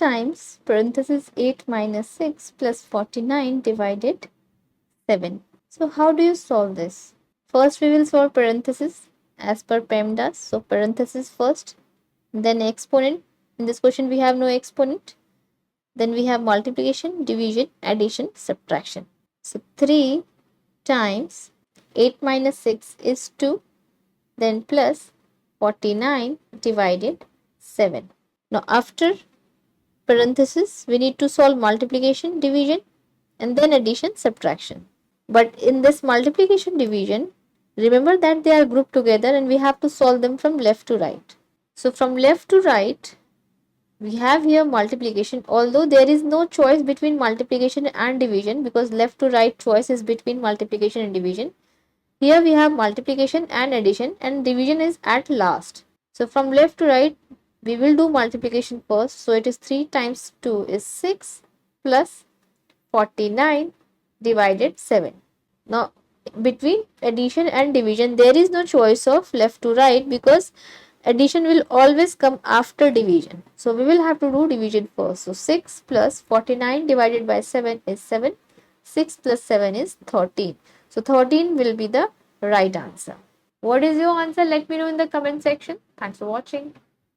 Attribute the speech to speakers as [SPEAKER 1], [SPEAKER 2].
[SPEAKER 1] times parenthesis 8 minus 6 plus 49 divided 7. So how do you solve this? First we will solve parenthesis as per PEMDAS. So parenthesis first, then exponent. In this question we have no exponent. Then we have multiplication, division, addition, subtraction. So 3 times 8 minus 6 is 2, then plus 49 divided 7. Now after parenthesis we need to solve multiplication, division, and then addition, subtraction. But in this multiplication, division, remember that they are grouped together and we have to solve them from left to right. So from left to right we have here multiplication, although there is no choice between multiplication and division because left to right choice is between multiplication and division. Here we have multiplication and addition, and division is at last. So from left to right we will do multiplication first. So it is 3 times 2 is 6 plus 49 divided 7. Now between addition and division there is no choice of left to right because addition will always come after division. So we will have to do division first. So 6 plus 49 divided by 7 is 7. 6 plus 7 is 13. So 13 will be the right answer. What is your answer? Let me know in the comment section. Thanks for watching.